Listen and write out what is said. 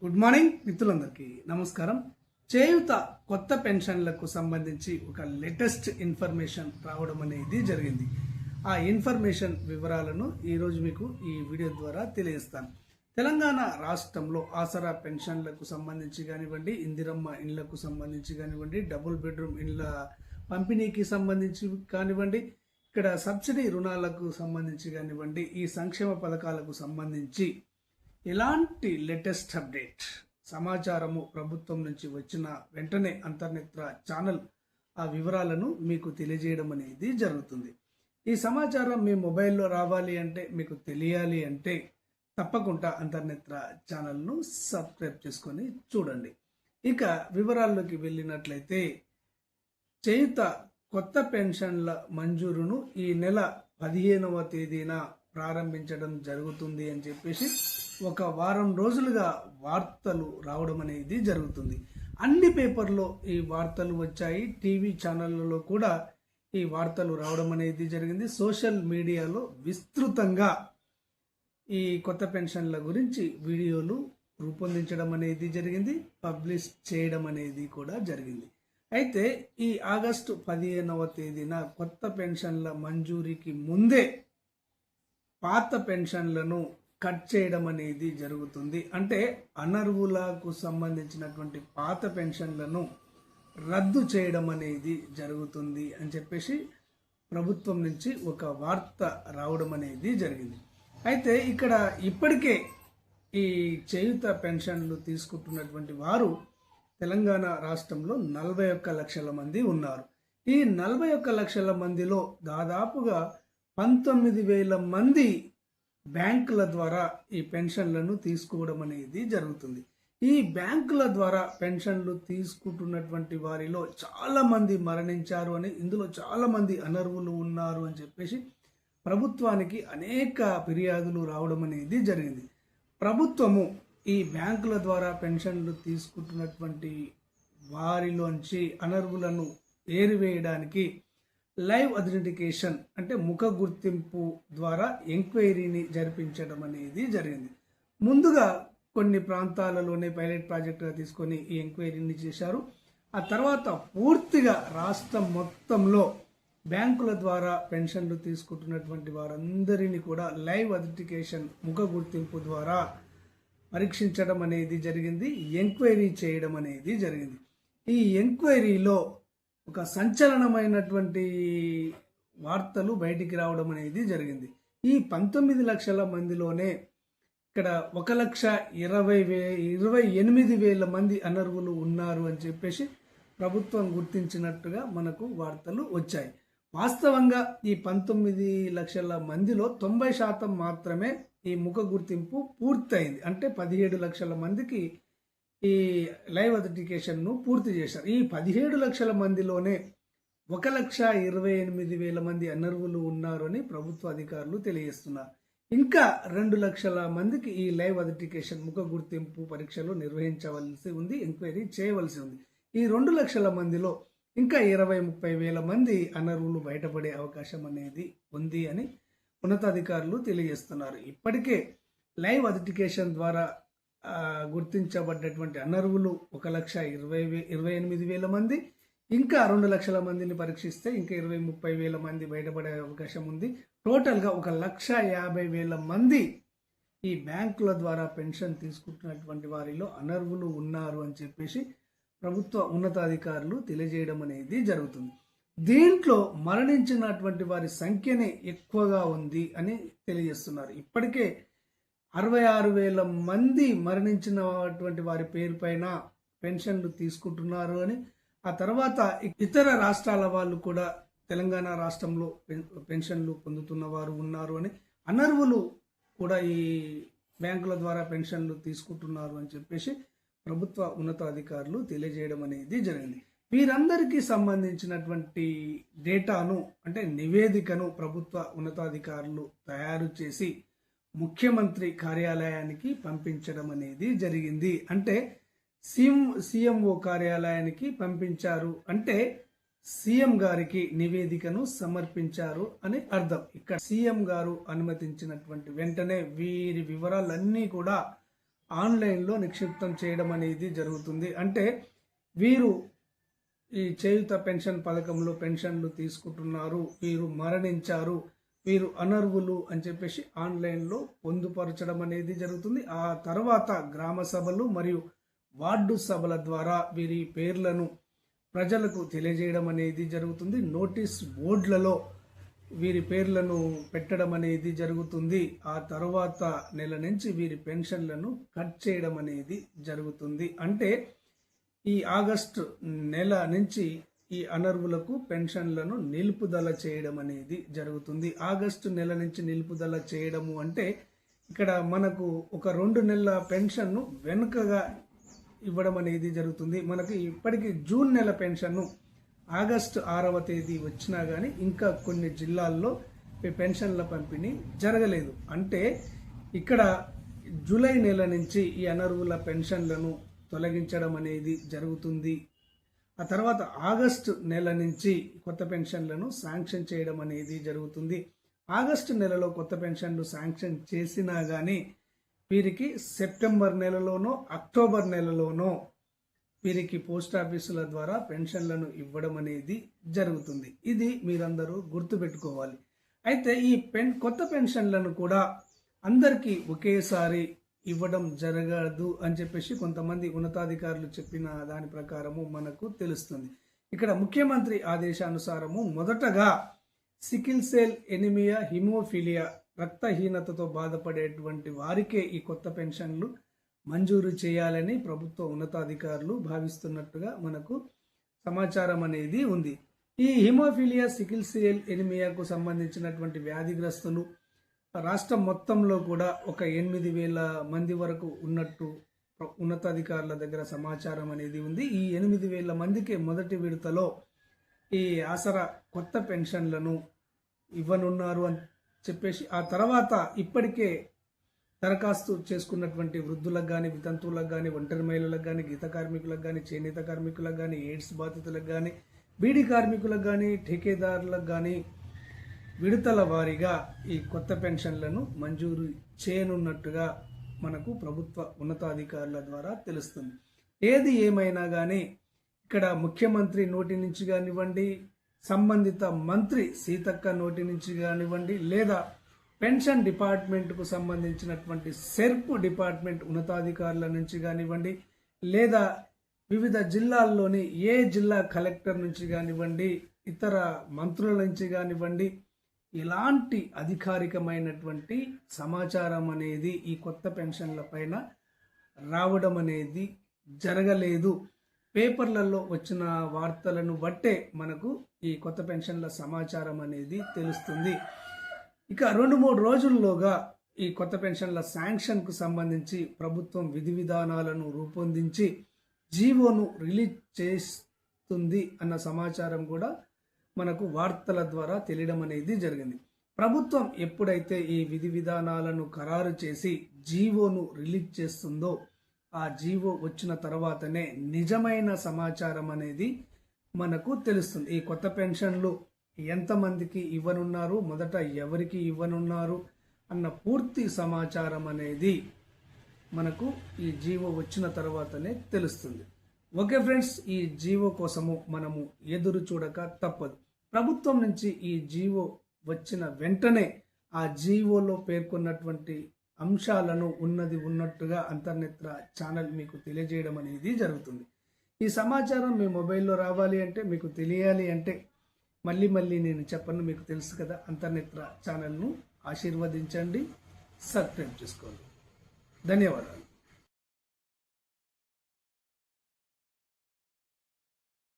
Good morning మిత్రులందరికీ నమస్కారం. చేయూత కొత్త పెన్షన్లకు సంబంధించి ఒక లేటెస్ట్ ఇన్ఫర్మేషన్ రావడం అనేది జరిగింది. ఆ ఇన్ఫర్మేషన్ వివరాలను ఈరోజు మీకు ఈ వీడియో ద్వారా తెలియజేస్తాను. తెలంగాణ రాష్ట్రంలో ఆసరా పెన్షన్లకు సంబంధించి కానివ్వండి, ఇందిరమ్మ ఇండ్లకు సంబంధించి కానివ్వండి, డబుల్ బెడ్రూమ్ ఇండ్ల పంపిణీకి సంబంధించి కానివ్వండి, ఇక్కడ సబ్సిడీ రుణాలకు సంబంధించి కానివ్వండి, ఈ సంక్షేమ పథకాలకు సంబంధించి ఎలాంటి లేటెస్ట్ అప్డేట్ సమాచారము ప్రభుత్వం నుంచి వచ్చిన వెంటనే అంతర్నేత్ర ఛానల్ ఆ వివరాలను మీకు తెలియజేయడం అనేది జరుగుతుంది. ఈ సమాచారం మీ మొబైల్లో రావాలి అంటే, మీకు తెలియాలి అంటే తప్పకుండా అంతర్నేత్ర ఛానల్ను సబ్స్క్రైబ్ చేసుకొని చూడండి. ఇక వివరాల్లోకి వెళ్ళినట్లయితే, చేయూత కొత్త పెన్షన్ల మంజూరును ఈ నెల 15వ తేదీన ప్రారంభించడం జరుగుతుంది అని చెప్పేసి ఒక వారం రోజులుగా వార్తలు రావడం అనేది జరుగుతుంది. అన్ని పేపర్లో ఈ వార్తలు వచ్చాయి, టీవీ ఛానళ్లలో కూడా ఈ వార్తలు రావడం అనేది జరిగింది. సోషల్ మీడియాలో విస్తృతంగా ఈ కొత్త పెన్షన్ల గురించి వీడియోలు రూపొందించడం అనేది జరిగింది, పబ్లిష్ చేయడం అనేది కూడా జరిగింది. అయితే ఈ ఆగస్టు 15వ తేదీన కొత్త పెన్షన్ల మంజూరీకి ముందే పాత పెన్షన్లను కట్ చేయడం అనేది జరుగుతుంది. అంటే అనర్హులకు సంబంధించినటువంటి పాత పెన్షన్లను రద్దు చేయడం అనేది జరుగుతుంది అని చెప్పేసి ప్రభుత్వం నుంచి ఒక వార్త రావడం అనేది జరిగింది. అయితే ఇక్కడ ఇప్పటికే ఈ చేయూత పెన్షన్లు తీసుకుంటున్నటువంటి వారు తెలంగాణ రాష్ట్రంలో 41 లక్షల మంది ఉన్నారు. ఈ 41 లక్షల మందిలో దాదాపుగా 19,000 మంది బ్యాంకుల ద్వారా ఈ పెన్షన్లను తీసుకోవడం అనేది జరుగుతుంది. ఈ బ్యాంకుల ద్వారా పెన్షన్లు తీసుకుంటున్నటువంటి వారిలో చాలా మంది మరణించారు అని, ఇందులో చాలా మంది అనర్హులు ఉన్నారు అని చెప్పేసి ప్రభుత్వానికి అనేక ఫిర్యాదులు రావడం అనేది జరిగింది. ప్రభుత్వము ఈ బ్యాంకుల ద్వారా పెన్షన్లు తీసుకుంటున్నటువంటి వారిలోంచి అనర్హులను ఏరివేయడానికి లైవ్ ఐడెంటిఫికేషన్ అంటే ముఖ గుర్తింపు ద్వారా ఎంక్వైరీని జరిపించడం అనేది జరిగింది. ముందుగా కొన్ని ప్రాంతాలలోనే పైలట్ ప్రాజెక్టుగా తీసుకొని ఈ ఎంక్వైరీని చేశారు. ఆ తర్వాత పూర్తిగా రాష్ట్రం మొత్తంలో బ్యాంకుల ద్వారా పెన్షన్లు తీసుకుంటున్నటువంటి వారందరినీ కూడా లైవ్ ఐడెంటిఫికేషన్ ముఖ గుర్తింపు ద్వారా పరీక్షించడం అనేది జరిగింది, ఎంక్వైరీ చేయడం అనేది జరిగింది. ఈ ఎంక్వైరీలో ఒక సంచలనమైనటువంటి వార్తలు బయటికి రావడం అనేది జరిగింది. ఈ 19 లక్షల మందిలోనే ఇక్కడ 1,28,000 మంది అనర్హులు ఉన్నారు అని చెప్పేసి ప్రభుత్వం గుర్తించినట్టుగా మనకు వార్తలు వచ్చాయి. వాస్తవంగా ఈ 19 లక్షల మందిలో 90% మాత్రమే ఈ ముఖ గుర్తింపు పూర్తయింది. అంటే 17 లక్షల మందికి ఈ లైవ్ ఐడెంటిఫికేషన్ను పూర్తి చేశారు. ఈ 17 లక్షల మందిలోనే 1,28,000 మంది అనర్హులు ఉన్నారు అని ప్రభుత్వ అధికారులు తెలియజేస్తున్నారు. ఇంకా 2 లక్షల మందికి ఈ లైవ్ ఐడెంటిఫికేషన్ ముఖ గుర్తింపు పరీక్షలు నిర్వహించవలసి ఉంది, ఎంక్వైరీ చేయవలసి ఉంది. ఈ 2 లక్షల మందిలో ఇంకా 20-30 వేల మంది అనర్హులు బయటపడే అవకాశం అనేది ఉంది అని ఉన్నతాధికారులు తెలియజేస్తున్నారు. ఇప్పటికే లైవ్ ఐడెంటిఫికేషన్ ద్వారా గుర్తించబడ్డటువంటి అనర్హులు 1,28,000 మంది, ఇంకా 2 లక్షల మందిని పరీక్షిస్తే ఇంకా 20-30 వేల మంది బయటపడే అవకాశం ఉంది. టోటల్గా 1,50,000 మంది ఈ బ్యాంకుల ద్వారా పెన్షన్ తీసుకుంటున్నటువంటి వారిలో అనర్హులు ఉన్నారు అని చెప్పేసి ప్రభుత్వ ఉన్నతాధికారులు తెలియజేయడం అనేది జరుగుతుంది. దీంట్లో మరణించినటువంటి వారి సంఖ్యనే ఎక్కువగా ఉంది అని తెలియజేస్తున్నారు. ఇప్పటికే 66,000 మంది మరణించినటువంటి వారి పేరు పైన పెన్షన్లు తీసుకుంటున్నారు అని, ఆ తర్వాత ఇతర రాష్ట్రాల వాళ్ళు కూడా తెలంగాణ రాష్ట్రంలో పెన్షన్లు పొందుతున్న వారు ఉన్నారు అని, అనర్హులు కూడా ఈ బ్యాంకుల ద్వారా పెన్షన్లు తీసుకుంటున్నారు అని చెప్పేసి ప్రభుత్వ ఉన్నతాధికారులు తెలియజేయడం అనేది జరిగింది. వీరందరికీ సంబంధించినటువంటి డేటాను అంటే నివేదికను ప్రభుత్వ ఉన్నతాధికారులు తయారు చేసి ముఖ్యమంత్రి కార్యాలయానికి పంపించడం అనేది జరిగింది. అంటే సీఎంఓ కార్యాలయానికి పంపించారు అంటే సీఎం గారికి నివేదికను సమర్పించారు అని అర్థం. ఇక్కడ సీఎం గారు అనుమతించినటువంటి వెంటనే వీరి వివరాలన్నీ కూడా ఆన్లైన్లో నిక్షిప్తం చేయడం అనేది జరుగుతుంది. అంటే వీరు ఈ చేయుత పెన్షన్ పథకంలో పెన్షన్లు తీసుకుంటున్నారు, వీరు మరణించారు, వీరు అనర్హులు అని చెప్పేసి ఆన్లైన్లో పొందుపరచడం అనేది జరుగుతుంది. ఆ తర్వాత గ్రామ సభలు మరియు వార్డు సభల ద్వారా వీరి పేర్లను ప్రజలకు తెలియజేయడం అనేది జరుగుతుంది. నోటీస్ బోర్డులలో వీరి పేర్లను పెట్టడం అనేది జరుగుతుంది. ఆ తర్వాత నెల నుంచి వీరి పెన్షన్లను కట్ చేయడం అనేది జరుగుతుంది. అంటే ఈ ఆగస్టు నెల నుంచి ఈ అనర్హులకు పెన్షన్లను నిలుపుదల చేయడం అనేది జరుగుతుంది. ఆగస్టు నెల నుంచి నిలుపుదల చేయడము అంటే ఇక్కడ మనకు ఒక 2 నెలల పెన్షన్ను వెనుకగా ఇవ్వడం అనేది జరుగుతుంది. మనకి ఇప్పటికీ జూన్ నెల పెన్షన్ను ఆగస్టు 6వ తేదీ వచ్చినా కానీ ఇంకా కొన్ని జిల్లాల్లో పెన్షన్ల పంపిణీ జరగలేదు. అంటే ఇక్కడ జూలై నెల నుంచి ఈ అనర్హుల పెన్షన్లను తొలగించడం అనేది జరుగుతుంది. ఆ తర్వాత ఆగస్టు నెల నుంచి కొత్త పెన్షన్లను శాంక్షన్ చేయడం అనేది జరుగుతుంది. ఆగస్టు నెలలో కొత్త పెన్షన్లు శాంక్షన్ చేసినా కానీ వీరికి సెప్టెంబర్ నెలలోనో అక్టోబర్ నెలలోనో వీరికి పోస్ట్ ఆఫీసుల ద్వారా పెన్షన్లను ఇవ్వడం అనేది జరుగుతుంది. ఇది మీరందరూ గుర్తుపెట్టుకోవాలి. అయితే ఈ కొత్త పెన్షన్లను కూడా అందరికీ ఒకేసారి ఇవ్వడం జరగదు అని చెప్పేసి కొంతమంది ఉన్నతాధికారులు చెప్పిన దాని ప్రకారము మనకు తెలుస్తుంది. ఇక్కడ ముఖ్యమంత్రి ఆదేశానుసారము మొదటగా సికిల్ సెల్ ఎనిమియా, హిమోఫిలియా, రక్తహీనతతో బాధపడేటువంటి వారికే ఈ కొత్త పెన్షన్లు మంజూరు చేయాలని ప్రభుత్వ ఉన్నతాధికారులు భావిస్తున్నట్టుగా మనకు సమాచారం అనేది ఉంది. ఈ హిమోఫిలియా, సికిల్ సెల్ ఎనిమియాకు సంబంధించినటువంటి వ్యాధిగ్రస్తులు రాష్ట్రం మొత్తంలో కూడా ఒక 8,000 మంది వరకు ఉన్నట్టు ఉన్నతాధికారుల దగ్గర సమాచారం అనేది ఉంది. ఈ 8,000 మందికి మొదటి విడతలో ఈ ఆసరా కొత్త పెన్షన్లను ఇవ్వనున్నారు అని చెప్పేసి, ఆ తర్వాత ఇప్పటికే దరఖాస్తు చేసుకున్నటువంటి వృద్ధులకు కానీ, వితంతువులకు కానీ, ఒంటరి మహిళలకు కానీ, గీత కార్మికులకు కానీ, చేనేత కార్మికులకు కానీ, ఎయిడ్స్ బాధితులకు కానీ, బీడీ కార్మికులకు కానీ, ఠేకేదారులకు కానీ విడతల వారీగా ఈ కొత్త పెన్షన్లను మంజూరు చేయనున్నట్టుగా మనకు ప్రభుత్వ ఉన్నతాధికారుల ద్వారా తెలుస్తుంది. ఏది ఏమైనా కానీ ఇక్కడ ముఖ్యమంత్రి నోటి నుంచి కానివ్వండి, సంబంధిత మంత్రి సీతక్క నోటి నుంచి కానివ్వండి, లేదా పెన్షన్ డిపార్ట్మెంట్కు సంబంధించినటువంటి సెర్ప్ డిపార్ట్మెంట్ ఉన్నతాధికారుల నుంచి కానివ్వండి, లేదా వివిధ జిల్లాల్లోని ఏ జిల్లా కలెక్టర్ నుంచి కానివ్వండి, ఇతర మంత్రుల నుంచి కానివ్వండి, ఇలాంటి అధికారికమైనటువంటి సమాచారం అనేది ఈ కొత్త పెన్షన్ల పైన రావడం అనేది జరగలేదు. పేపర్లలో వచ్చిన వార్తలను బట్టే మనకు ఈ కొత్త పెన్షన్ల సమాచారం అనేది తెలుస్తుంది. ఇక 2-3 రోజుల్లోగా ఈ కొత్త పెన్షన్ల శాంక్షన్కు సంబంధించి ప్రభుత్వం విధి విధానాలను రూపొందించి జీవోను రిలీజ్ చేస్తుంది అన్న సమాచారం కూడా మనకు వార్తల ద్వారా తెలియడం అనేది జరిగింది. ప్రభుత్వం ఎప్పుడైతే ఈ విధి విధానాలను ఖరారు చేసి జీవోను రిలీజ్ చేస్తుందో ఆ జీవో వచ్చిన తర్వాతనే నిజమైన సమాచారం అనేది మనకు తెలుస్తుంది. ఈ కొత్త పెన్షన్లు ఎంతమందికి ఇవ్వనున్నారు, మొదట ఎవరికి ఇవ్వనున్నారు అన్న పూర్తి సమాచారం అనేది మనకు ఈ జీవో వచ్చిన తర్వాతనే తెలుస్తుంది. ఓకే ఫ్రెండ్స్, ఈ జీవో కోసము మనము ఎదురు చూడక తప్పదు. ప్రభుత్వం నుంచి ఈ జీవో వచ్చిన వెంటనే ఆ జీవోలో పేర్కొన్నటువంటి అంశాలను ఉన్నది ఉన్నట్టుగా అంతర్నేత్ర ఛానల్ మీకు తెలియజేయడం అనేది జరుగుతుంది. ఈ సమాచారం మీ మొబైల్లో రావాలి అంటే, మీకు తెలియాలి అంటే మళ్ళీ నేను చెప్పను, మీకు తెలుసు కదా. అంతర్నేత్ర ఛానల్ను ఆశీర్వదించండి, సబ్స్క్రైబ్ చేసుకోండి. ధన్యవాదాలు.